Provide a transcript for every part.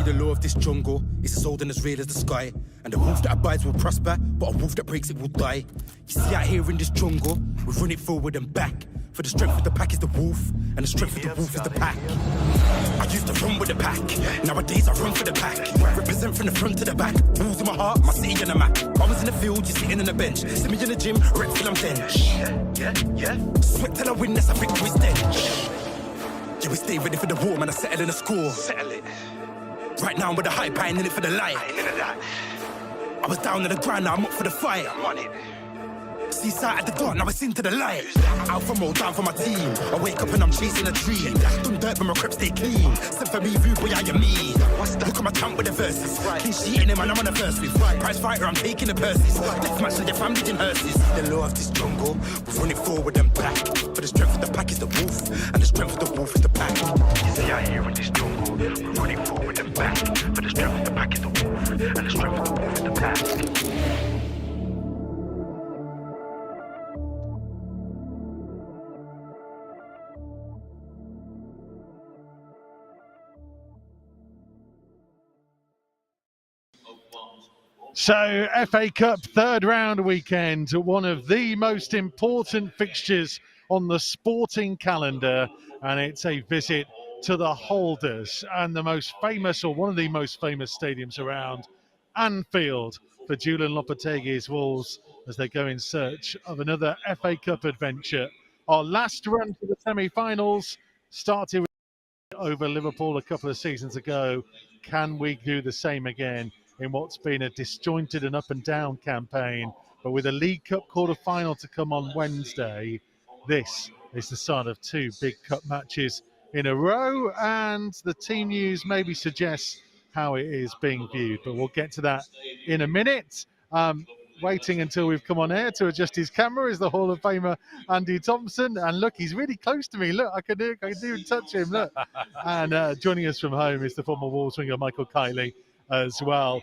the law of this jungle is as old and as real as the sky. And the wolf that abides will prosper, but a wolf that breaks it will die. You see out here in this jungle, we run it forward and back. For the strength of the pack is the wolf, and the strength of the wolf is the pack. I used to run with the pack, nowadays I run for the pack. Represent from the front to the back, balls in my heart, my city on the map. I was in the field, you're sitting on the bench. See me in the gym, rep till I'm bench. Sweat till I win, that's a victory stench. Yeah, we stay ready for the war, man, I settle in the score. Settle it. Right now I'm with the hype, I ain't in it for the light. I was down on the ground, now I'm up for the fight. I'm on it. Seaside at the dark, now it's into the light. Alpha mode down for my team. I wake up and I'm chasing a dream. Done dirt but my crep stay clean. Send for me, rude boy, how you mean? Look at my camp with the verses. Clean sheet in him and I'm on the verse with. Prize fighter, I'm taking the purses. Death match like your family in hearses. The law of this jungle, we're running forward and back. For the strength of the pack is the wolf, and the strength of the wolf is the pack. You see out here in this jungle, we're running forward and back. For the strength of the pack is the wolf, and the strength of the wolf is the pack. So, FA Cup third round weekend, one of the most important fixtures on the sporting calendar, and it's a visit to the holders and the most famous, or one of the most famous stadiums around, Anfield, for Julian Lopetegui's Wolves as they go in search of another FA Cup adventure. Our last run to the semi-finals started over Liverpool a couple of seasons ago. Can we do the same again in what's been a disjointed and up and down campaign? But with a League Cup quarter-final to come on Wednesday, this is the start of two big cup matches in a row, and the team news maybe suggests how it is being viewed, but we'll get to that in a minute. Waiting until we've come on air to adjust his camera is the Hall of Famer Andy Thompson, and look, he's really close to me. Look, I can even touch him. Look, and joining us from home is the former Wolves winger Michael Kiley as well.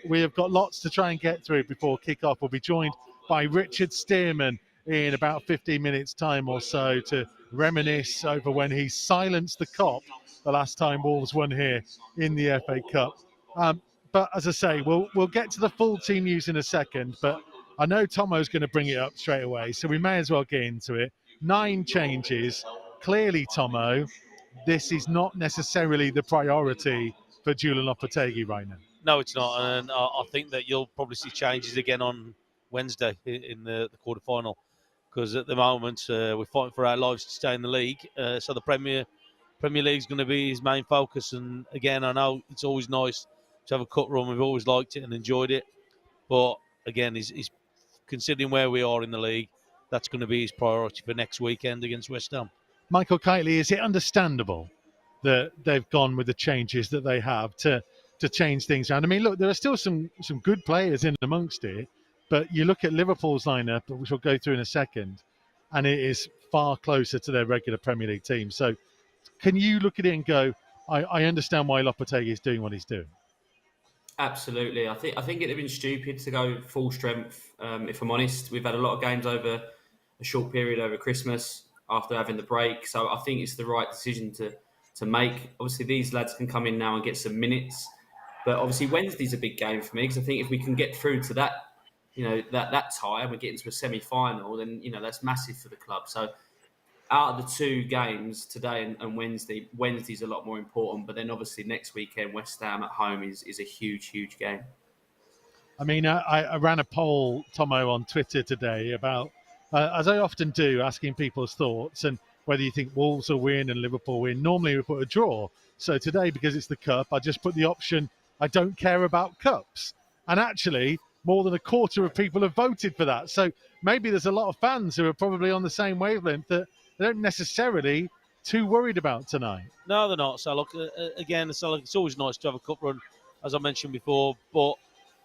We have got lots to try and get through before kick-off. We'll be joined by Richard Stearman in about 15 minutes time or so to reminisce over when he silenced the Kop the last time Wolves won here in the FA Cup. But as I say, we'll get to the full team news in a second, but I know Tomo's going to bring it up straight away, so we may as well get into it. 9 changes. Clearly, Tomo, this is not necessarily the priority for Julian Lopetegui right now. No, it's not, and I think that you'll probably see changes again on Wednesday in the quarter-final, because at the moment we're fighting for our lives to stay in the league, so the Premier League's going to be his main focus. And again, I know it's always nice to have a cut run. We've always liked it and enjoyed it, but again, he's considering where we are in the league. That's going to be his priority for next weekend against West Ham. Michael Kiley, is it understandable that they've gone with the changes that they have to change things around? I mean, look, there are still some good players in amongst it, but you look at Liverpool's lineup, which we'll go through in a second, and it is far closer to their regular Premier League team. So can you look at it and go, I understand why Lopetegui is doing what he's doing? Absolutely. I think it'd have been stupid to go full strength, if I'm honest. We've had a lot of games over a short period over Christmas after having the break. So I think it's the right decision to make. Obviously, these lads can come in now and get some minutes. But obviously, Wednesday's a big game for me, because I think if we can get through to that, that tie and we get into a semi-final, then, that's massive for the club. So out of the 2 games today and Wednesday, Wednesday's a lot more important. But then obviously next weekend, West Ham at home is a huge, huge game. I mean, I ran a poll, Tomo, on Twitter today about, as I often do, asking people's thoughts and whether you think Wolves will win and Liverpool win. Normally we put a draw. So today, because it's the Cup, I just put the option, I don't care about Cups. And actually, more than a quarter of people have voted for that. So maybe there's a lot of fans who are probably on the same wavelength that they don't necessarily too worried about tonight. No, they're not. So look, again, it's always nice to have a cup run, as I mentioned before, but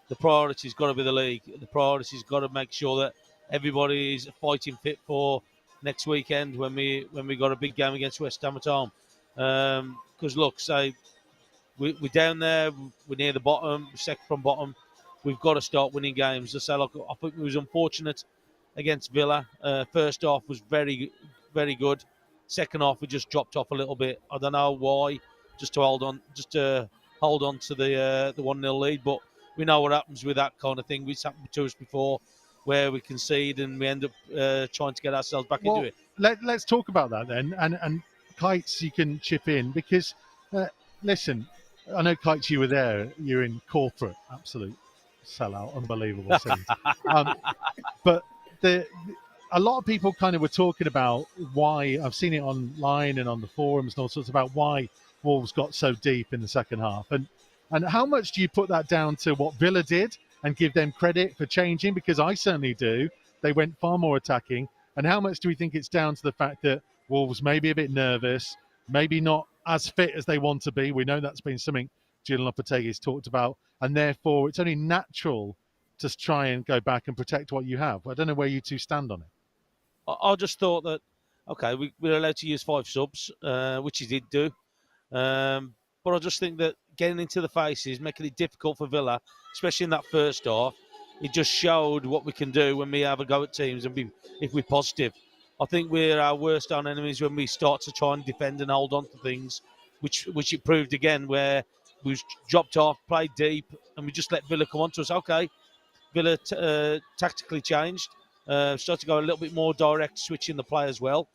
the priority's got to be the league. The priority's got to make sure that everybody is fighting fit for next weekend when we got a big game against West Ham at home. Because look, say we're down there, we're near the bottom, we're second from bottom. We've got to start winning games. I say, look, I think it was unfortunate against Villa. First half was very, very good. Second half, we just dropped off a little bit. I don't know why. Just to hold on, just to hold on to the 1-0 lead. But we know what happens with that kind of thing. It's happened to us before, where we concede and we end up trying to get ourselves back into it. Let's talk about that then. And Kites, you can chip in because, listen, I know Kites, you were there. You're in corporate, absolute sellout, unbelievable scenes. But a lot of people kind of were talking about why, I've seen it online and on the forums and all sorts, about why Wolves got so deep in the second half. And how much do you put that down to what Villa did and give them credit for changing? Because I certainly do. They went far more attacking. And how much do we think it's down to the fact that Wolves may be a bit nervous, maybe not as fit as they want to be? We know that's been something Julian Lopetegui's talked about. And therefore, it's only natural to try and go back and protect what you have. I don't know where you two stand on it. I just thought that, okay, we're allowed to use 5 subs, which he did do. But I just think that getting into the faces, making it difficult for Villa, especially in that first half, it just showed what we can do when we have a go at teams and if we're positive. I think we're our worst own enemies when we start to try and defend and hold on to things, which it proved again, where we dropped off, played deep, and we just let Villa come on to us. Okay, Villa tactically changed, started to go a little bit more direct, switching the play as well.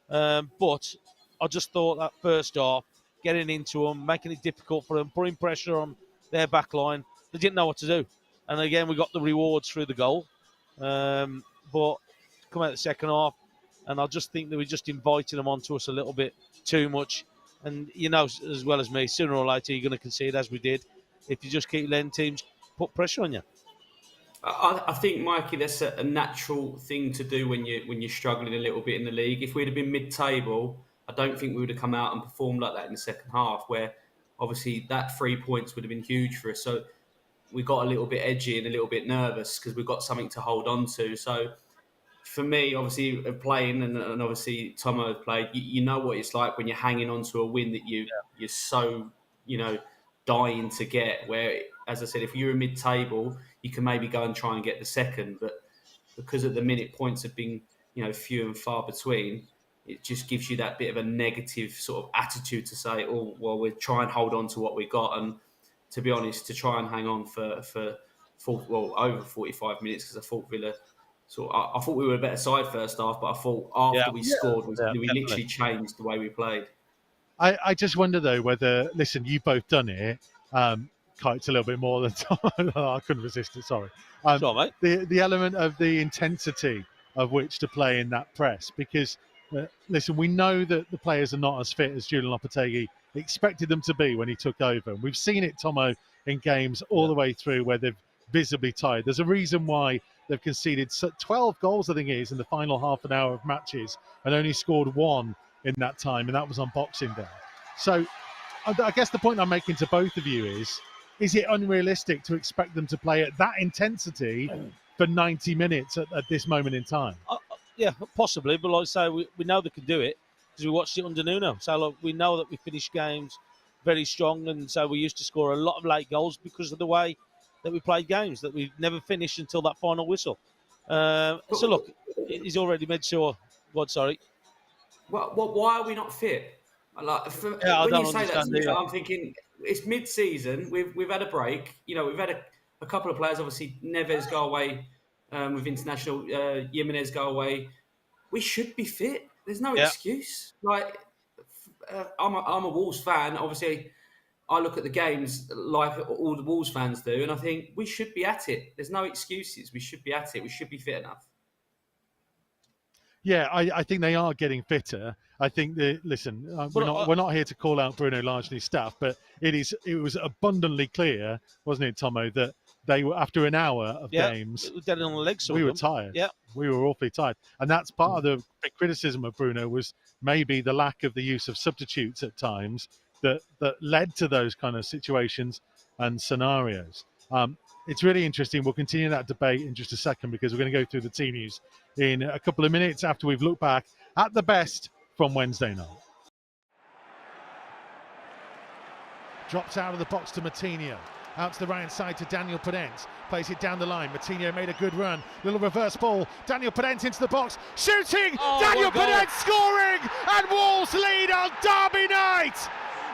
But I just thought that first half, getting into them, making it difficult for them, putting pressure on their back line, they didn't know what to do. And again, we got the rewards through the goal. But come out the second half, and I just think that we just invited them onto us a little bit too much. And you know as well as me, sooner or later you're going to concede, as we did, if you just keep letting teams put pressure on you. I think, Mikey, that's a natural thing to do when you're struggling a little bit in the league. If we'd have been mid-table, I don't think we would have come out and performed like that in the second half, where obviously that 3 points would have been huge for us. So we got a little bit edgy and a little bit nervous because we've got something to hold on to. So for me, obviously playing and obviously Tomo played, you know what it's like when you're hanging on to a win that you're so, dying to get, where, as I said, if you're a mid-table, you can maybe go and try and get the second. But because at the minute points have been, few and far between, it just gives you that bit of a negative sort of attitude to say, oh, well, we'll try and hold on to what we got. And to be honest, to try and hang on for over 45 minutes, because I thought Villa, I thought we were a better side first half, but I thought after we scored, we literally changed the way we played. I just wonder, though, whether, listen, you've both done it. Kite's a little bit more than Tom. I couldn't resist it, sorry. Sorry, mate. The element of the intensity of which to play in that press, because, listen, we know that the players are not as fit as Julian Lopetegui expected them to be when he took over. And we've seen it, Tomo, in games all the way through where they've visibly tired. There's a reason why they've conceded 12 goals, I think it is, in the final half an hour of matches and only scored 1 in that time, and that was on Boxing Day. So I guess the point I'm making to both of you is it unrealistic to expect them to play at that intensity for 90 minutes at this moment in time? Yeah, possibly, but like I say, we know they can do it because we watched it under Nuno. So look, we know that we finish games very strong, and so we used to score a lot of late goals because of the way that we played games, that we never finished until that final whistle. So look, he's already made sure. God, sorry. Well, why are we not fit? When you say that to me, I'm thinking it's mid-season. We've had a break. We've had a couple of players. Obviously, Neves go away with international. Jimenez go away. We should be fit. There's no excuse. I'm a Wolves fan. Obviously, I look at the games like all the Wolves fans do, and I think we should be at it. There's no excuses. We should be at it. We should be fit enough. Yeah, I think they are getting fitter. I think we're not here to call out Bruno Lage and his staff, but it was abundantly clear, wasn't it, Tomo, that they were, after an hour of games, dead on the legs, we were tired. Yeah, we were awfully tired, and that's part of the big criticism of Bruno, was maybe the lack of the use of substitutes at times that led to those kind of situations and scenarios. It's really interesting. We'll continue that debate in just a second, because we're going to go through the team news in a couple of minutes after we've looked back at the best from Wednesday night. Drops out of the box to Matinho. Out to the right side to Daniel Pedence. Plays it down the line. Matinho made a good run. Little reverse ball. Daniel Pedence into the box. Shooting! Daniel Pedence scoring! And Wolves lead on Derby night!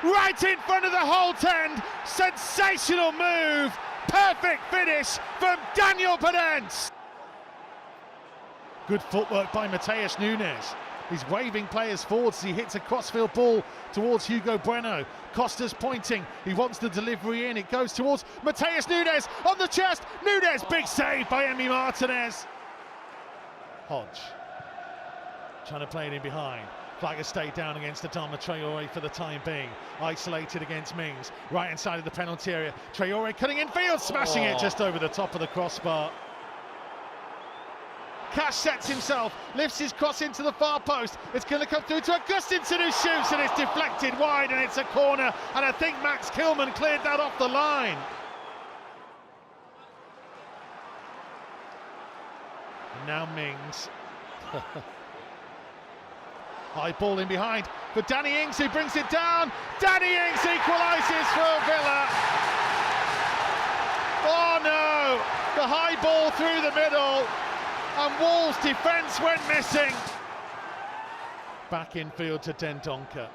right in front of the Holt end. Sensational move. Perfect finish from Daniel Pedence. Good footwork by Mateus Nunes. He's waving players forwards as he hits a crossfield ball towards Hugo Bueno. Costa's pointing. He wants the delivery in. It goes towards Mateus Nunes on the chest. Nunes, big save by Emi Martinez. Hodge trying to play it in behind. Flagger stayed down against Adama Traore for the time being. Isolated against Mings. Right inside of the penalty area. Traore cutting in field, smashing it just over the top of the crossbar. Cash sets himself, lifts his cross into the far post. It's going to come through to Augustinson, who shoots, and it's deflected wide, and it's a corner. And I think Max Kilman cleared that off the line. And now Mings. High ball in behind for Danny Ings, who brings it down. Danny Ings equalises for Villa. Oh no! The high ball through the middle, and Wolves' defence went missing. Back infield to Dendoncker.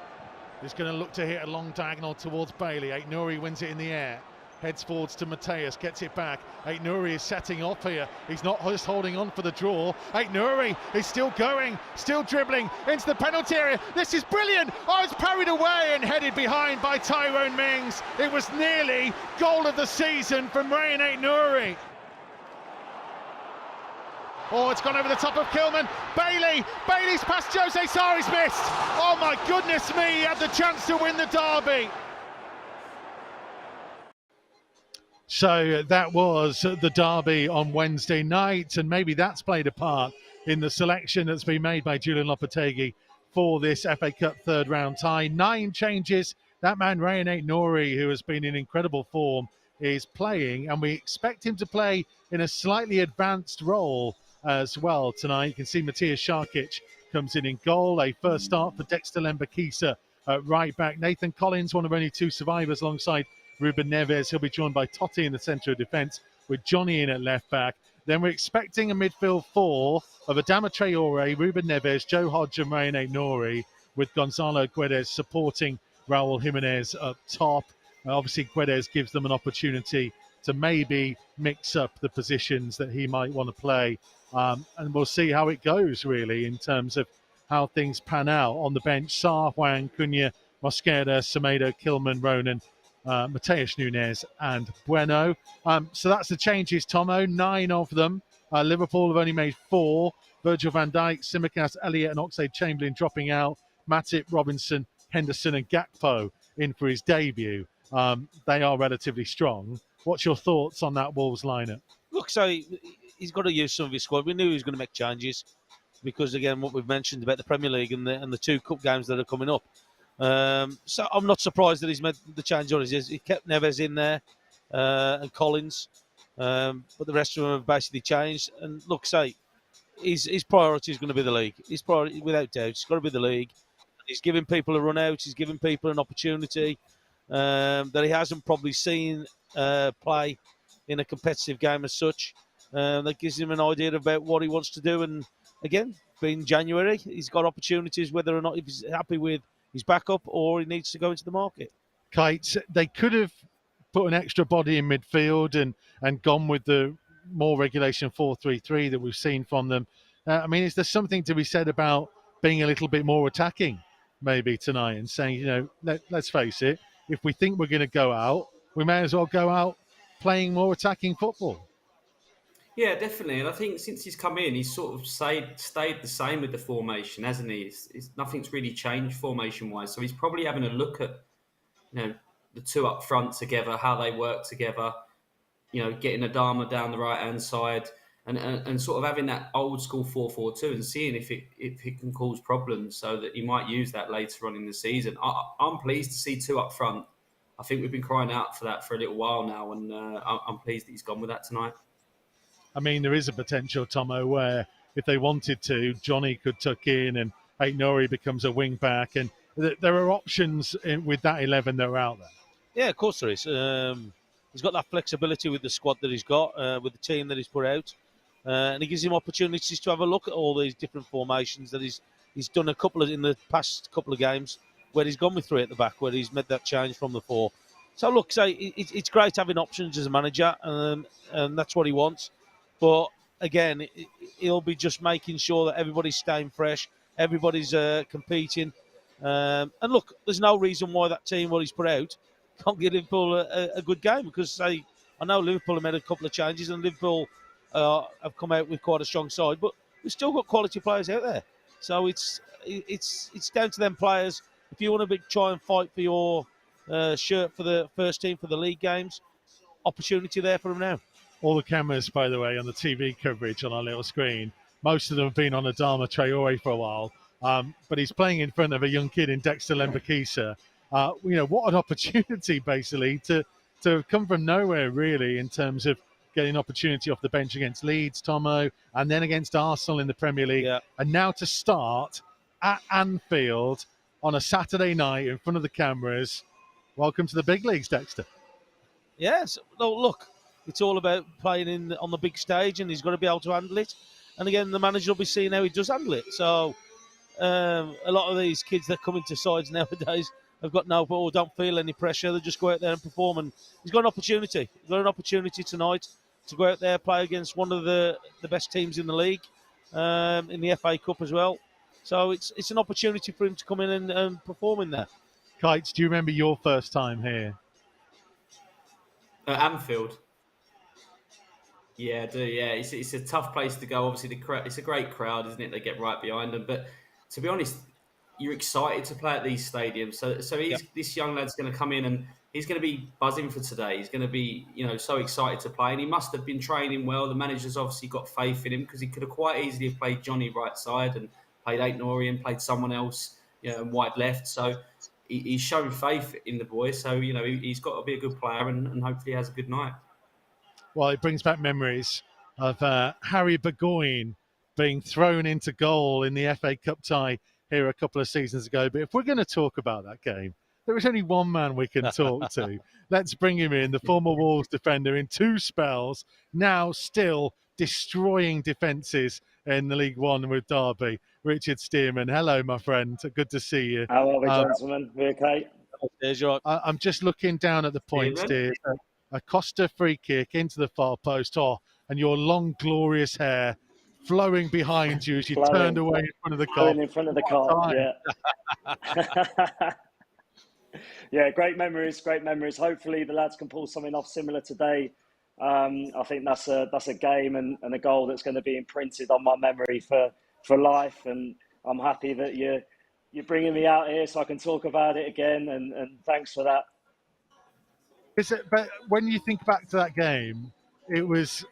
He's going to look to hit a long diagonal towards Bailey. Aït-Nouri wins it in the air. Heads forwards to Mateus, gets it back. Aït-Nouri is setting off here. He's not just holding on for the draw. Aït-Nouri is still going, still dribbling into the penalty area. This is brilliant. Oh, it's parried away and headed behind by Tyrone Mings. It was nearly goal of the season from Rayan Aït-Nouri. Oh, it's gone over the top of Kilman. Bailey's past Jose Sarri's missed. Oh my goodness me, he had the chance to win the derby. So that was the derby on Wednesday night, and maybe that's played a part in the selection that's been made by Julian Lopetegui for this FA Cup third round tie. 9 changes. That man, Rayan Aït-Nouri, who has been in incredible form, is playing, and we expect him to play in a slightly advanced role as well tonight. You can see Matthias Sharkic comes in goal. A first start for Dexter Lembakisa at right back. Nathan Collins, one of only 2 survivors alongside Ruben Neves. He'll be joined by Totti in the centre of defence with Johnny in at left back. Then we're expecting a midfield 4 of Adama Traore, Ruben Neves, Joe Hodge and Rayan Aït-Nouri, with Gonzalo Guedes supporting Raul Jimenez up top. Obviously, Guedes gives them an opportunity to maybe mix up the positions that he might want to play. And we'll see how it goes, really, in terms of how things pan out. On the bench, Sarr, Hwang, Cunha, Mosquera, Semedo, Kilman, Ronan, Mateus Nunes and Bueno. So that's the changes, Tomo. 9 of them. Liverpool have only made 4. Virgil van Dijk, Tsimikas, Elliott and Oxlade-Chamberlain dropping out. Matip, Robinson, Henderson and Gakpo in for his debut. They are relatively strong. What's your thoughts on that Wolves lineup? Look, so he's got to use some of his squad. We knew he was going to make changes because, again, what we've mentioned about the Premier League and the 2 cup games that are coming up. So I'm not surprised that he's made the change on his. He kept Neves in there and Collins, but the rest of them have basically changed. And look, say his priority is going to be the league. His priority, without doubt, it's got to be the league. He's giving people a run out. He's giving people an opportunity that he hasn't probably seen play in a competitive game as such. That gives him an idea about what he wants to do. And again, being January, he's got opportunities, whether or not if he's happy with his backup or he needs to go into the market. Kites, they could have put an extra body in midfield and gone with the more regulation 4-3-3 that we've seen from them. I mean, is there something to be said about being a little bit more attacking maybe tonight and saying, let's face it, if we think we're going to go out, we may as well go out playing more attacking football? Yeah, definitely. And I think since he's come in, he's sort of stayed the same with the formation, hasn't he? Nothing's really changed formation-wise. So he's probably having a look at, the 2 up front together, how they work together, getting Adama down the right-hand side and sort of having that old school 4-4-2 and seeing if it can cause problems so that he might use that later on in the season. I'm pleased to see 2 up front. I think we've been crying out for that for a little while now, and I'm pleased that he's gone with that tonight. I mean, there is a potential, Tomo, where if they wanted to, Johnny could tuck in and Aït-Nouri becomes a wing back. And there are options with that 11 that are out there. Yeah, of course there is. He's got that flexibility with the squad that he's got, with the team that he's put out. And it gives him opportunities to have a look at all these different formations that he's done in the past couple of games. where he's gone with 3 at the back, where he's made that change from the 4. So look, it's great having options as a manager, and that's what he wants. But again, he'll be just making sure that everybody's staying fresh, everybody's competing. And look, there's no reason why that team, what he's put out, can't give Liverpool a good game, because I know Liverpool have made a couple of changes, and Liverpool have come out with quite a strong side, but we've still got quality players out there. So it's down to them players. If you want to try and fight for your shirt for the first team for the league games, opportunity there for them now. All the cameras, by the way, on the TV coverage on our little screen, most of them have been on Adama Traore for a while, but he's playing in front of a young kid in Dexter Lembakisa. What an opportunity, basically, to come from nowhere, really, in terms of getting opportunity off the bench against Leeds, Tomo, and then against Arsenal in the Premier League. Yeah. And now to start at Anfield on a Saturday night in front of the cameras. Welcome to the big leagues, Dexter. Yes. No, look, it's all about playing on the big stage, and he's got to be able to handle it. And again, the manager will be seeing how he does handle it. So a lot of these kids that come into sides nowadays have got no ball, don't feel any pressure. They just go out there and perform. And he's got an opportunity. He's got an opportunity tonight to go out there, play against one of the best teams in the league, in the FA Cup as well. So it's an opportunity for him to come in and perform in there. Kites, do you remember your first time here? Anfield. Yeah, I do. Yeah, it's a tough place to go. Obviously, it's a great crowd, isn't it? They get right behind them. But to be honest, you're excited to play at these stadiums. So this young lad's going to come in and he's going to be buzzing for today. He's going to be, so excited to play. And he must have been training well. The manager's obviously got faith in him, because he could have quite easily played Johnny right side and played Aït-Nouri, played someone else, and wide left. So he's shown faith in the boy. So, he's got to be a good player, and hopefully he has a good night. Well, it brings back memories of Harry Burgoyne being thrown into goal in the FA Cup tie here a couple of seasons ago. But if we're going to talk about that game, there is only one man we can talk to. Let's bring him in, the former Wolves defender in 2 spells, now still destroying defences in the League One with Derby. Richard Stearman. Hello, my friend. Good to see you. How are we, gentlemen? We okay? There's your... I'm just looking down at the points, dear. A Costa free kick into the far post, and your long, glorious hair flowing behind you as you turned away in front of the goal. In front of the car, yeah. Yeah, great memories. Hopefully the lads can pull something off similar today. I think that's a game and a goal that's going to be imprinted on my memory for life. And I'm happy that you're bringing me out here so I can talk about it again. And thanks for that. But when you think back to that game, it was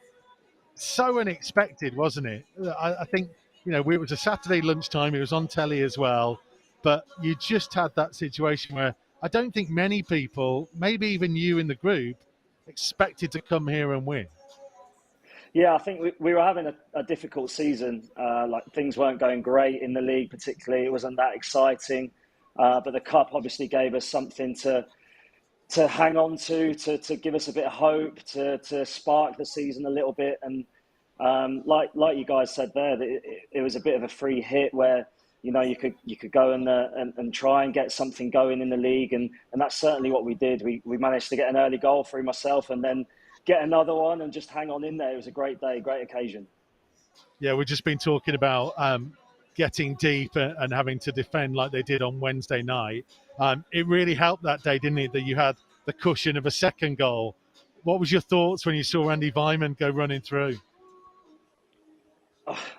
so unexpected, wasn't it? I think, it was a Saturday lunchtime. It was on telly as well. But you just had that situation where I don't think many people, maybe even you in the group, expected to come here and win. Yeah, I think we were having a difficult season. Things weren't going great in the league, particularly. It wasn't that exciting. But the Cup obviously gave us something to hang on to give us a bit of hope, to spark the season a little bit. And like you guys said there, it was a bit of a free hit where, you could go and try and get something going in the league. And that's certainly what we did. We managed to get an early goal through myself and then get another one and just hang on in there. It was a great day, great occasion. Yeah, we've just been talking about getting deep and having to defend like they did on Wednesday night. It really helped that day, didn't it, that you had the cushion of a second goal. What was your thoughts when you saw Andy Weimann go running through?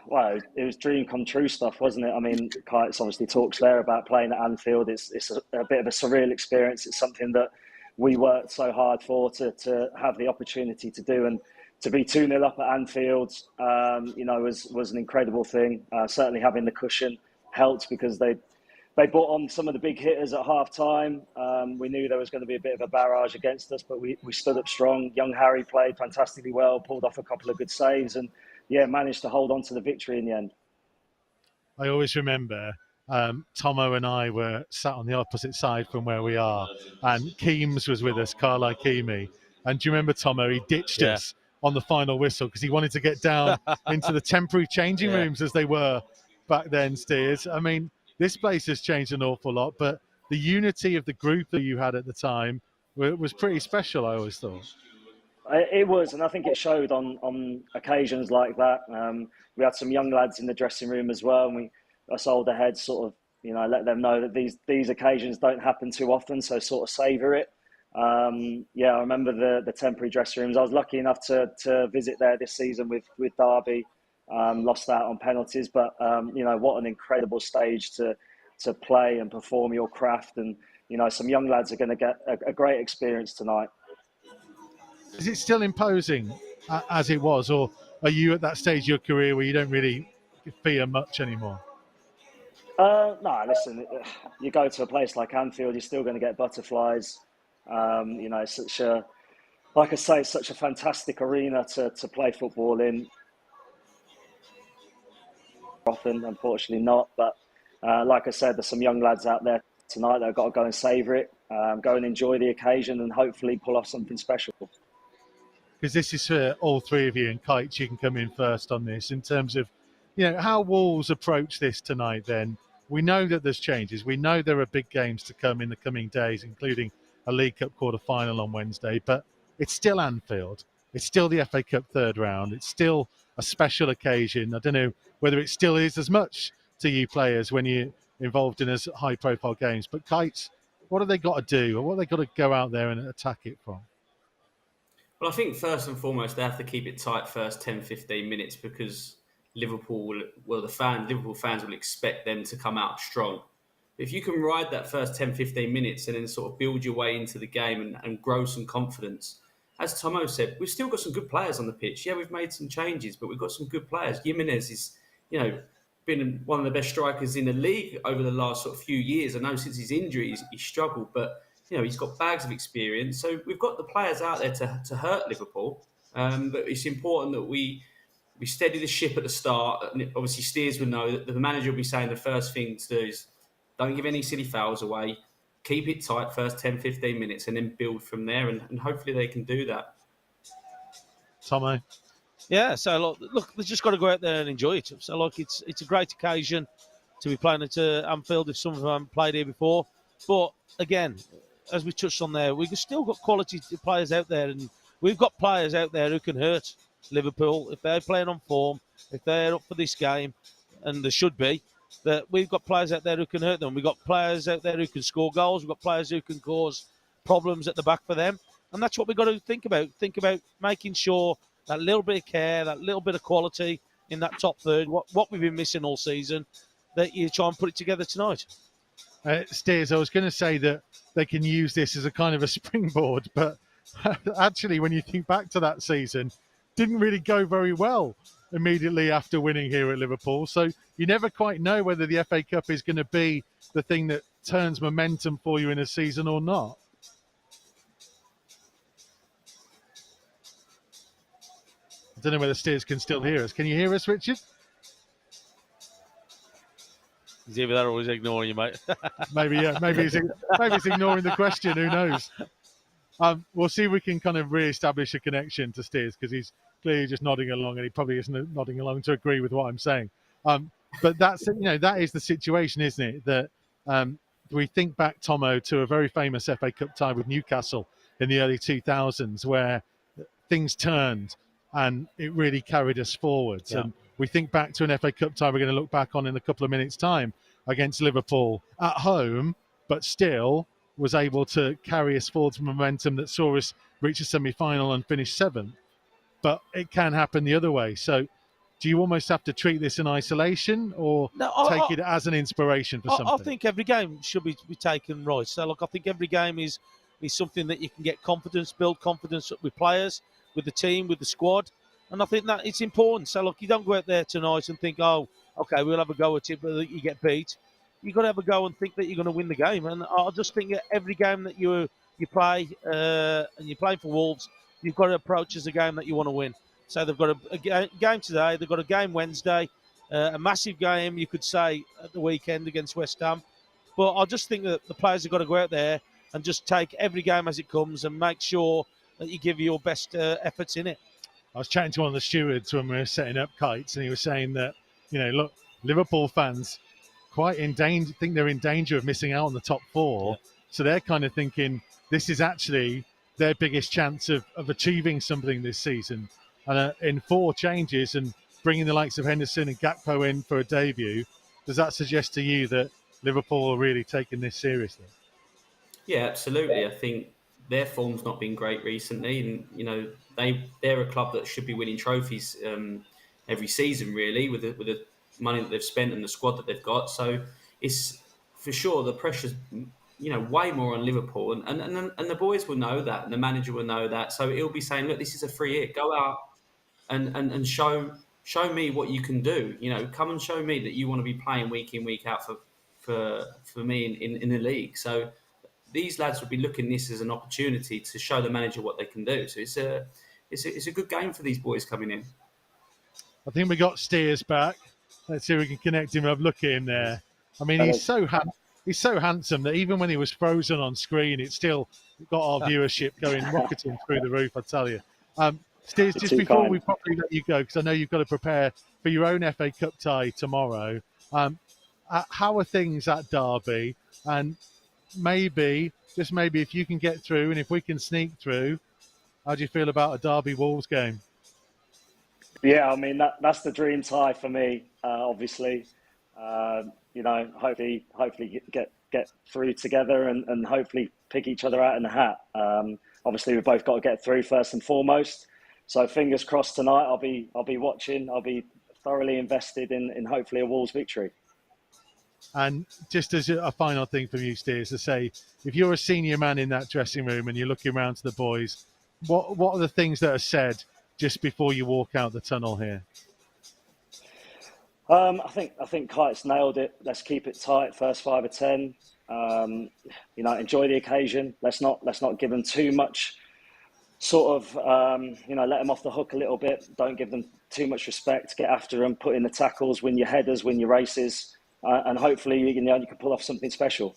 Well, it was dream come true stuff, wasn't it? I mean, Kites obviously talks there about playing at Anfield. It's a bit of a surreal experience. It's something that we worked so hard for to have the opportunity to do, and to be 2-0 up at Anfield, was an incredible thing. Certainly having the cushion helped, because they brought on some of the big hitters at half time. We knew there was going to be a bit of a barrage against us, but we stood up strong. Young Harry played fantastically well, pulled off a couple of good saves, and managed to hold on to the victory in the end. I always remember Tomo and I were sat on the opposite side from where we are, and Keems was with us, Carly Keamy. And do you remember, Tomo, he ditched us on the final whistle because he wanted to get down into the temporary changing rooms as they were back then, Steers. I mean, this place has changed an awful lot, but the unity of the group that you had at the time was pretty special, I always thought. It was, and I think it showed on occasions like that. We had some young lads in the dressing room as well, and us older heads sort of, let them know that these occasions don't happen too often, so sort of savour it. Yeah, I remember the temporary dressing rooms. I was lucky enough to visit there this season with Derby. Lost out on penalties, but what an incredible stage to play and perform your craft, and some young lads are going to get a great experience tonight. Is it still imposing as it was, or are you at that stage of your career where you don't really fear much anymore? No, listen, you go to a place like Anfield, you're still going to get butterflies. Such a, like I say, such a fantastic arena to play football in. Often, unfortunately not, but like I said, there's some young lads out there tonight that have got to go and savour it, go and enjoy the occasion, and hopefully pull off something special. Because this is for all three of you, and Kites, you can come in first on this in terms of, how Wolves approach this tonight. Then we know that there's changes. We know there are big games to come in the coming days, including a League Cup quarter-final on Wednesday, but it's still Anfield. It's still the FA Cup third round. It's still a special occasion. I don't know whether it still is as much to you players when you're involved in as high-profile games, but Kites, what have they got to do, or what have they got to go out there and attack it from? Well, I think first and foremost, they have to keep it tight first 10, 15 minutes, because Liverpool fans will expect them to come out strong. But if you can ride that first 10, 15 minutes and then sort of build your way into the game and grow some confidence, as Tomo said, we've still got some good players on the pitch. Yeah, we've made some changes, but we've got some good players. Jimenez is, been one of the best strikers in the league over the last sort of few years. I know since his injury, he's struggled, but he's got bags of experience. So we've got the players out there to hurt Liverpool. But it's important that we steady the ship at the start. And obviously, Steers would know that the manager will be saying the first thing to do is don't give any silly fouls away. Keep it tight first 10, 15 minutes and then build from there. And hopefully they can do that. Tomo? Yeah, so look, they've just got to go out there and enjoy it. So, it's a great occasion to be playing at Anfield if some of them haven't played here before. But, again, as we touched on there, we've still got quality players out there, and we've got players out there who can hurt Liverpool if they're playing on form, if they're up for this game, and there should be, that we've got players out there who can hurt them. We've got players out there who can score goals. We've got players who can cause problems at the back for them. And that's what we've got to think about. Think about making sure that little bit of care, that little bit of quality in that top third, what we've been missing all season, that you try and put it together tonight. Steers, I was going to say that they can use this as a kind of a springboard, but actually, when you think back to that season, didn't really go very well immediately after winning here at Liverpool. So you never quite know whether the FA Cup is going to be the thing that turns momentum for you in a season or not. I don't know whether Steers can still hear us. Can you hear us, Richard? He's either that or he's ignoring you, mate. Maybe he's ignoring the question. Who knows? We'll see if we can kind of re-establish a connection to Steers, because he's clearly just nodding along, and he probably isn't nodding along to agree with what I'm saying. But that's that is the situation, isn't it? That we think back, Tomo, to a very famous FA Cup tie with Newcastle in the early 2000s, where things turned and it really carried us forwards. Yeah. And we think back to an FA Cup tie we're going to look back on in a couple of minutes' time against Liverpool at home, but still was able to carry us forward to momentum that saw us reach a semi-final and finish seventh. But it can happen the other way. So do you almost have to treat this in isolation, or take it as an inspiration for something? I think every game should be taken right. So, I think every game is something that you can get confidence, build confidence with players, with the team, with the squad. And I think that it's important. So, you don't go out there tonight and think, oh, okay, we'll have a go at it, but you get beat. You've got to have a go and think that you're going to win the game. And I just think that every game that you play, and you play for Wolves, you've got to approach as a game that you want to win. So they've got a game today, they've got a game Wednesday, a massive game, you could say, at the weekend against West Ham. But I just think that the players have got to go out there and just take every game as it comes and make sure that you give your best efforts in it. I was chatting to one of the stewards when we were setting up Kites, and he was saying that, look, Liverpool fans quite in danger. Think they're in danger of missing out on the top four. Yeah. So they're kind of thinking this is actually their biggest chance of achieving something this season. And in 4 changes and bringing the likes of Henderson and Gakpo in for a debut, does that suggest to you that Liverpool are really taking this seriously? Yeah, absolutely. I think their form's not been great recently, and they're a club that should be winning trophies every season, really, with the money that they've spent and the squad that they've got. So it's for sure the pressure's way more on Liverpool, and the boys will know that, and the manager will know that. So he'll be saying, look, this is a free hit. Go out and show me what you can do. Come and show me that you want to be playing week in, week out for me in the league. So these lads will be looking at this as an opportunity to show the manager what they can do. So it's a good game for these boys coming in. I think we got Steers back. Let's see if we can connect him up. Look at him there. I mean, he's so handsome that even when he was frozen on screen, it still got our viewership going, rocketing through the roof, I tell you. Steers, just before we probably let you go, because I know you've got to prepare for your own FA Cup tie tomorrow, how are things at Derby? And maybe, just maybe, if you can get through and if we can sneak through, how do you feel about a Derby Wolves game? Yeah, I mean, that's the dream tie for me, obviously. Hopefully get through together and hopefully pick each other out in the hat. Obviously, we've both got to get through first and foremost. So fingers crossed tonight. I'll be watching. I'll be thoroughly invested in hopefully a Wolves victory. And just as a final thing from you, Steers, to say, if you're a senior man in that dressing room and you're looking around to the boys, what are the things that are said just before you walk out the tunnel here? I think Kite's nailed it. Let's keep it tight. First 5 or 10. Enjoy the occasion. Let's not give them too much. Sort of, let them off the hook a little bit. Don't give them too much respect. Get after them. Put in the tackles. Win your headers. Win your races. And hopefully you can pull off something special.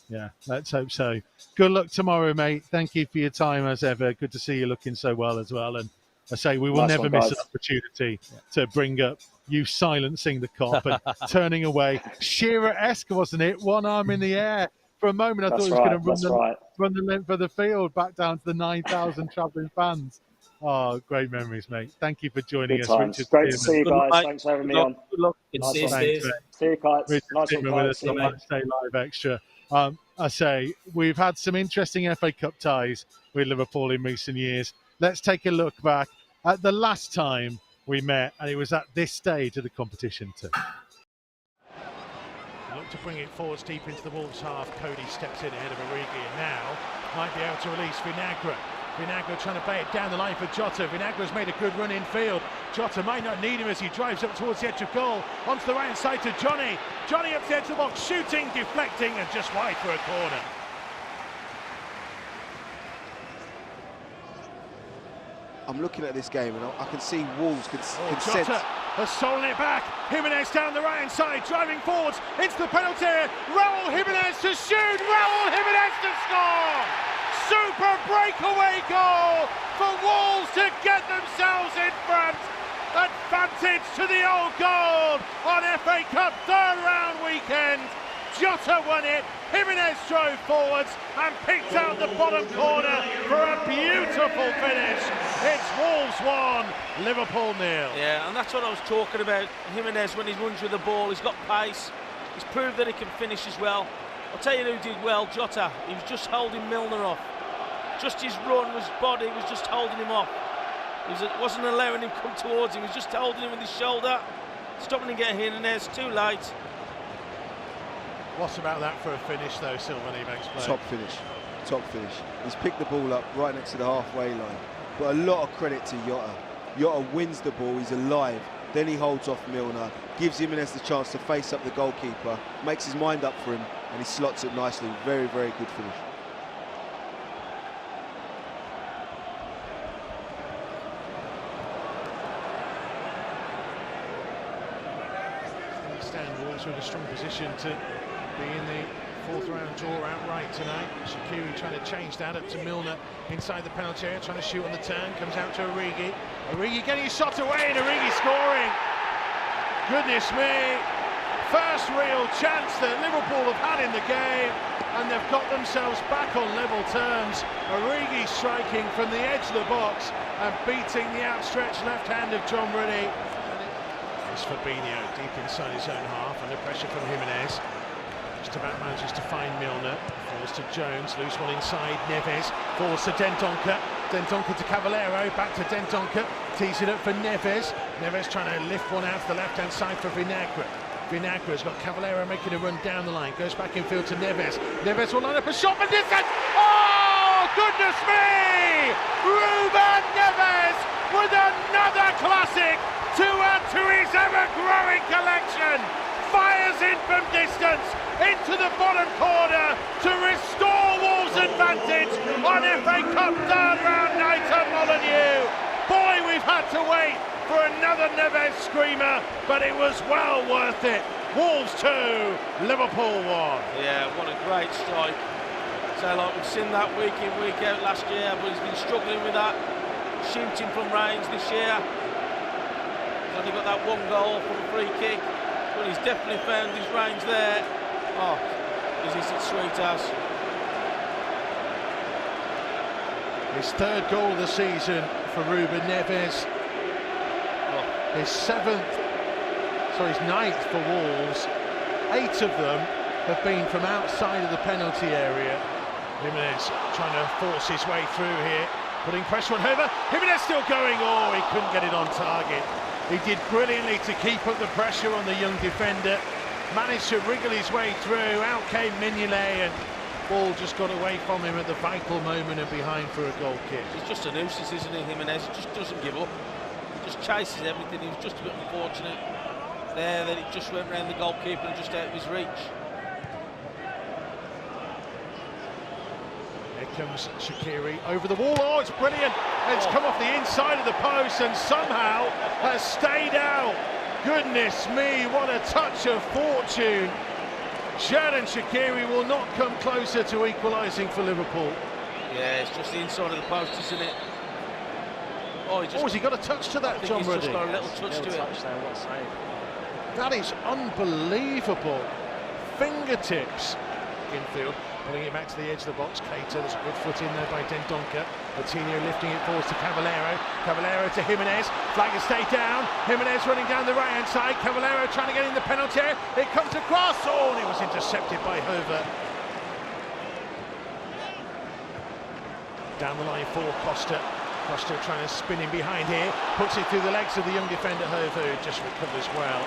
Yeah, let's hope so. Good luck tomorrow, mate. Thank you for your time as ever. Good to see you looking so well as well. And I say we will never miss an opportunity to bring up you silencing the cop and turning away. Shearer-esque, wasn't it? One arm in the air. For a moment, I thought he was going to run the length of the field back down to the 9,000 travelling fans. Oh, great memories, mate. Thank you for joining us, Richard. Great to see you guys. Thanks for having me on. Good luck. See you, Kites. Richard Nice with us on Matchday Live Extra. I say we've had some interesting FA Cup ties with Liverpool in recent years. Let's take a look back at the last time we met, and it was at this stage of the competition too. Look to bring it forwards deep into the Wolves half. Cody steps in ahead of Origi and now might be able to release Vinagre. Vinagre trying to play it down the line for Jota. Vinagre's made a good run in field. Jota might not need him as he drives up towards the edge of goal. Onto the right hand side to Johnny. Johnny up the edge of the box, shooting, deflecting, and just wide for a corner. I'm looking at this game and I can see Wolves can sense. Jota has stolen it back. Jimenez down the right hand side, driving forwards into the penalty area. Raúl Jimenez to shoot. Raúl Jimenez to score. Super breakaway goal for Wolves to get themselves in front. Advantage to the old goal on FA Cup third round weekend. Jota won it, Jimenez drove forwards and picked out the bottom corner for a beautiful finish. It's Wolves 1, Liverpool 0. Yeah, and that's what I was talking about. Jimenez, when he runs with the ball, he's got pace. He's proved that he can finish as well. I'll tell you who did well, Jota. He was just holding Milner off. Just his run, his body was just holding him off. He wasn't allowing him to come towards him. He was just holding him with his shoulder, stopping him getting Jimenez. Too late. What about that for a finish, though, Silvan? He makes play. Top finish. He's picked the ball up right next to the halfway line. But a lot of credit to Jota. Jota wins the ball, he's alive. Then he holds off Milner, gives Jimenez the chance to face up the goalkeeper, makes his mind up for him, and he slots it nicely. Very, very good finish. Wolves are in a strong position to be in the fourth round draw outright tonight. Shaqiri trying to change that up to Milner inside the penalty area, trying to shoot on the turn, comes out to Origi. Origi getting his shot away and Origi scoring. Goodness me, first real chance that Liverpool have had in the game, and they've got themselves back on level terms. Origi striking from the edge of the box and beating the outstretched left hand of John Ruddy. It's Fabinho deep inside his own half, under pressure from Jimenez. Just about manages to find Milner. Falls to Jones, loose one inside. Neves falls to Dendoncker. Dendoncker to Cavallero, back to Dendoncker. Tees it up for Neves. Neves trying to lift one out to the left hand side for Vinagre. Vinagra's got Cavallero making a run down the line. Goes back in field to Neves. Neves will line up a shot for distance. Oh, goodness me! Ruben Neves with another classic to add to his ever-growing collection. Fires in from distance into the bottom corner to restore Wolves' advantage on FA Cup third round night at Molineux. Boy, we've had to wait for another Neves screamer, but it was well worth it. Wolves 2, Liverpool 1. Yeah, what a great strike. So like we've seen that week in, week out last year, but he's been struggling with that shooting from range this year. He's only got that one goal from a free kick, but he's definitely found his range there. Oh, is this at sweet house? His third goal of the season for Ruben Neves. His ninth for Wolves. 8 of them have been from outside of the penalty area. Jimenez trying to force his way through here, putting pressure on Hover. Jimenez still going. Oh, he couldn't get it on target. He did brilliantly to keep up the pressure on the young defender. Managed to wriggle his way through. Out came Mignolet, and ball just got away from him at the vital moment and behind for a goal kick. He's just a nuisance, isn't he, Jimenez? He just doesn't give up. He just chases everything. He was just a bit unfortunate there that it just went round the goalkeeper and just out of his reach. Here comes Shaqiri over the wall. Oh, it's brilliant. It's come off the inside of the post and somehow has stayed out. Goodness me, what a touch of fortune. Xherdan Shaqiri will not come closer to equalising for Liverpool. Yeah, it's just the inside of the post, isn't it? Oh, has he got a touch to that, John Ruddy? He's just got a little touch to it. That is unbelievable. Fingertips infield, pulling it back to the edge of the box. Keita, there's a good foot in there by Dendoncker. Coutinho lifting it forwards to Cavallero. Cavallero to Jimenez. Flag has stayed down. Jimenez running down the right hand side. Cavallero trying to get in the penalty area. It comes across. Oh, and it was intercepted by Hover. Down the line for Costa. Costa trying to spin in behind here. Puts it through the legs of the young defender Hover, who just recovers well.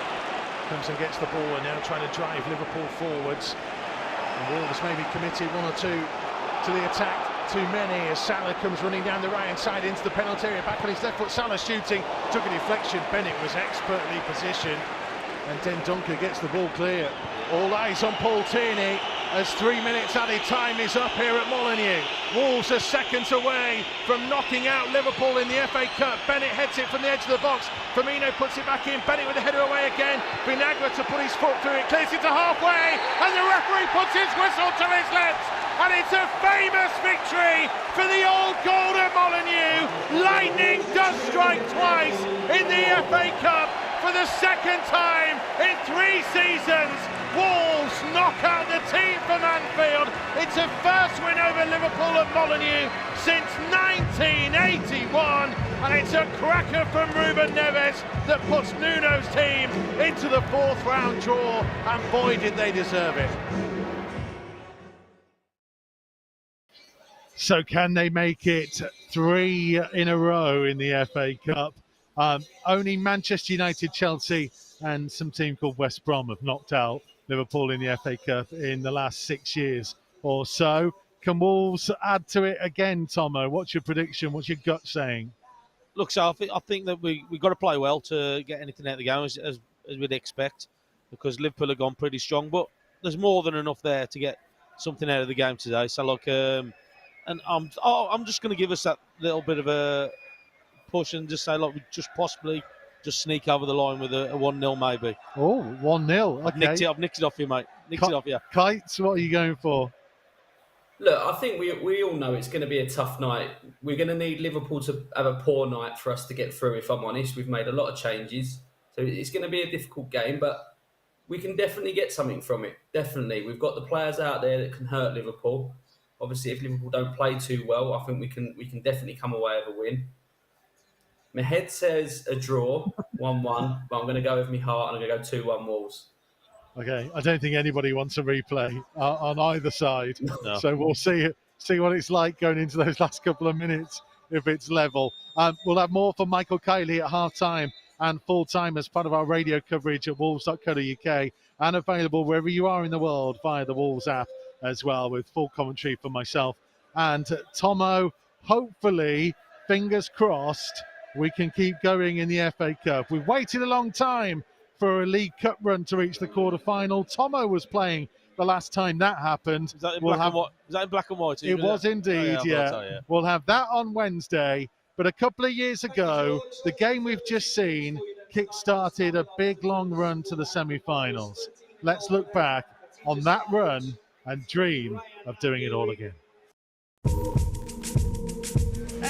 Comes and gets the ball and now trying to drive Liverpool forwards. And Wolves maybe committed one or two to the attack. Too many as Salah comes running down the right hand side into the penalty area. Back on his left foot, Salah shooting. Took a deflection. Bennett was expertly positioned. And Dendoncker gets the ball clear. All eyes on Paul Tierney as 3 minutes added time is up here at Molineux. Wolves are seconds away from knocking out Liverpool in the FA Cup. Bennett heads it from the edge of the box. Firmino puts it back in. Bennett with the header away again. Vinagre to put his foot through it. Clears it to halfway. And the referee puts his whistle to his lips. And it's a famous victory for the old gold at Molineux. Lightning does strike twice in the FA Cup. For the second time in 3 seasons, Wolves knock out the team from Anfield. It's a first win over Liverpool at Molineux since 1981, and it's a cracker from Ruben Neves that puts Nuno's team into the 4th round draw, and boy did they deserve it. So can they make it 3 in a row in the FA Cup? Only Manchester United, Chelsea and some team called West Brom have knocked out Liverpool in the FA Cup in the last 6 years or so. Can Wolves add to it again, Tomo? What's your prediction? What's your gut saying? Look, so I think that we've got to play well to get anything out of the game as we'd expect, because Liverpool have gone pretty strong, but there's more than enough there to get something out of the game today. So look, and I'm just going to give us that little bit of a push and just say, look, we just possibly just sneak over the line with a 1-0 maybe. Oh, 1-0. Okay. I've nicked it off you, mate. Nicked it off you. Kites, what are you going for? Look, I think we all know it's going to be a tough night. We're going to need Liverpool to have a poor night for us to get through, if I'm honest. We've made a lot of changes. So it's going to be a difficult game, but we can definitely get something from it. Definitely. We've got the players out there that can hurt Liverpool. Obviously, if Liverpool don't play too well, I think we can definitely come away with a win. My head says a draw, 1-1, but I'm going to go with my heart and I'm going to go 2-1 Wolves. Okay, I don't think anybody wants a replay on either side. No. So we'll see what it's like going into those last couple of minutes if it's level. We'll have more from Michael Kiley at half-time and full-time as part of our radio coverage at wolves.co.uk and available wherever you are in the world via the Wolves app as well, with full commentary from myself and Tomo. Hopefully, fingers crossed, we can keep going in the FA Cup. We've waited a long time for a League Cup run to reach the quarter-final. Tomo was playing the last time that happened. Is that in black and white? Is that in black and white? It was indeed, yeah. We'll have that on Wednesday. But a couple of years ago, the game we've just seen kick-started a big, long run to the semi-finals. Let's look back on that run and dream of doing it all again.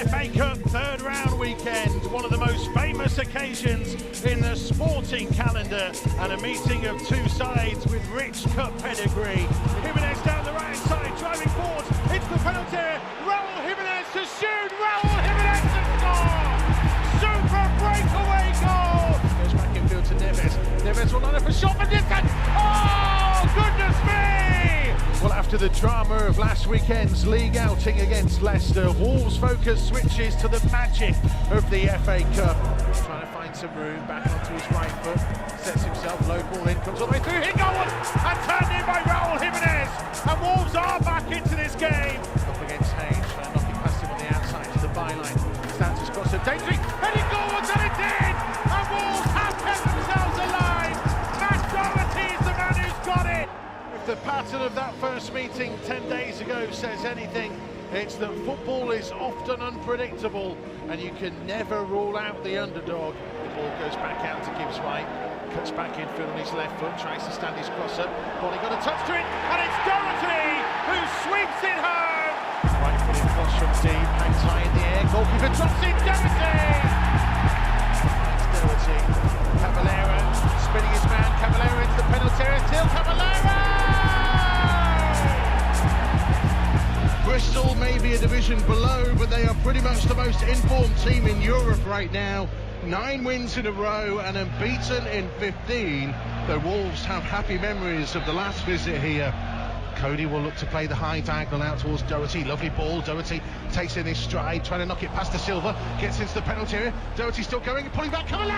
FA Cup third round weekend, one of the most famous occasions in the sporting calendar, and a meeting of two sides with rich cup pedigree. Jimenez down the right side, driving forward into the penalty area. Raul Jimenez to shoot, Raul Jimenez to score! Super breakaway goal! Goes back infield to Neves. Neves will line up a shot for distance. Oh, goodness me! Well, after the drama of last weekend's league outing against Leicester, Wolves' focus switches to the magic of the FA Cup. Trying to find some room, back onto his right foot, sets himself, low ball in, comes all the way through, hit goal, and turned in by Raul Jimenez. And Wolves are back into this game. Up against Hayes, trying to knock it past him on the outside to the byline. Stanton's got some danger, heading goalwards, and it's in! And Wolves have kept themselves alive. Matt Doherty is the man who's got it. The pattern of that first meeting 10 days ago says anything, it's that football is often unpredictable and you can never rule out the underdog. The ball goes back out to Gibbs White, cuts back infield on his left foot, tries to stand his cross up. Bonnie got a touch to it, and it's Doherty who sweeps it home. Right foot in cross from deep, hangs high in the air, goalkeeper drops it, Doherty! Finds Doherty, Caballero spinning his man, Caballero into the penalty area, still Caballero! Bristol may be a division below, but they are pretty much the most informed team in Europe right now. 9 wins in a row and unbeaten in 15. The Wolves have happy memories of the last visit here. Cody will look to play the high diagonal out towards Doherty. Lovely ball. Doherty takes in his stride, trying to knock it past the Silva. Gets into the penalty area. Doherty still going, pulling back. Caballero!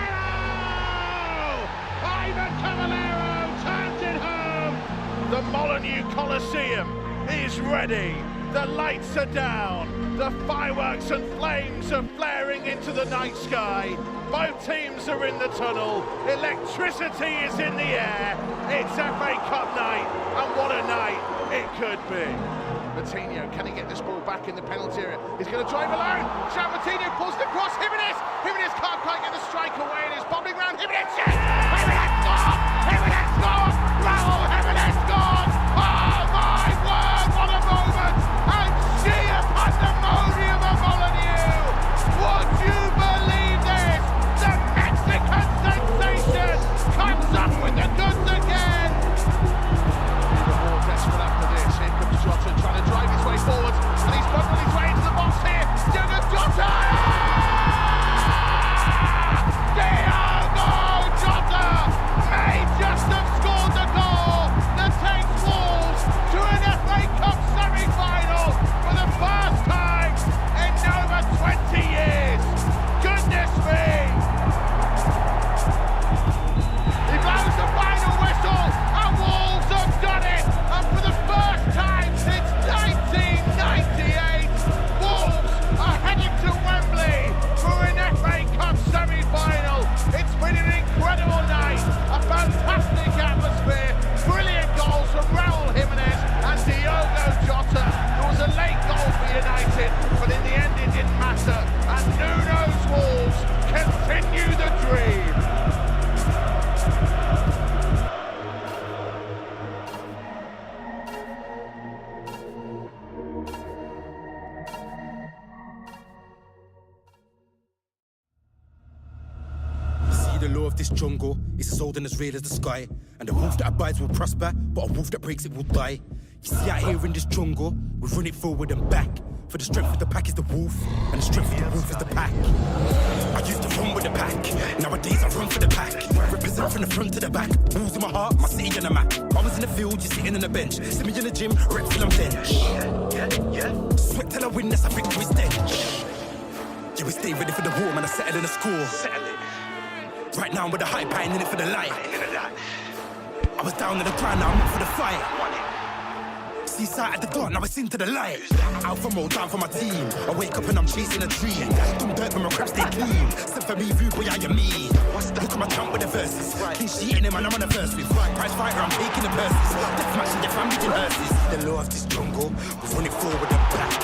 Ivan Caballero turns it home. The Molineux Coliseum is ready. The lights are down. The fireworks and flames are flaring into the night sky. Both teams are in the tunnel. Electricity is in the air. It's FA Cup night, and what a night it could be. Coutinho, can he get this ball back in the penalty area? He's going to drive alone. João Coutinho pulls the cross. Jimenez can't quite get the strike away, and it's bobbing round. Jimenez shoots. Jimenez scores. Jimenez scores. Raul Jimenez scores. Oh my word! What a moment! And sheer pandemonium of Molineux. Would you believe this? The Mexican sensation comes up with the goods again. Even more desperate after this. Here comes Jota trying to drive his way forward, and he's bundled his way into the box here. Diogo Jota! Diogo Jota! see the law of this jungle. It's as old and as real as the sky. And the wolf that abides will prosper, but a wolf that breaks it will die. You see out here in this jungle, we run it forward and back. For the strength of the pack is the wolf, and the strength of the wolf is the pack. I used to run with the pack, nowadays I run for the pack. Represent from the front to the back, balls in my heart, my city and the map. I was in the field, you're sitting on the bench. See me in the gym, rep till I'm bench. Sweat till I win, that's a victory stench. Yeah, we stay ready for the war, man, I settle in the score. Right now I'm with the hype, I ain't in it for the light. I was down in the ground, now I'm up for the fight. See sight at the dark, now it's into the light. Out for more, down for my team. I wake up and I'm chasing a dream. Don't dirt when my crap stay clean. Send for me, view, boy, I am me. Look at my jump with the verses. Clean sheet in him and I'm on the verse with. Prize fighter, I'm taking the purses. Death match and your family in hearses. The law of this jungle, we run it forward and back.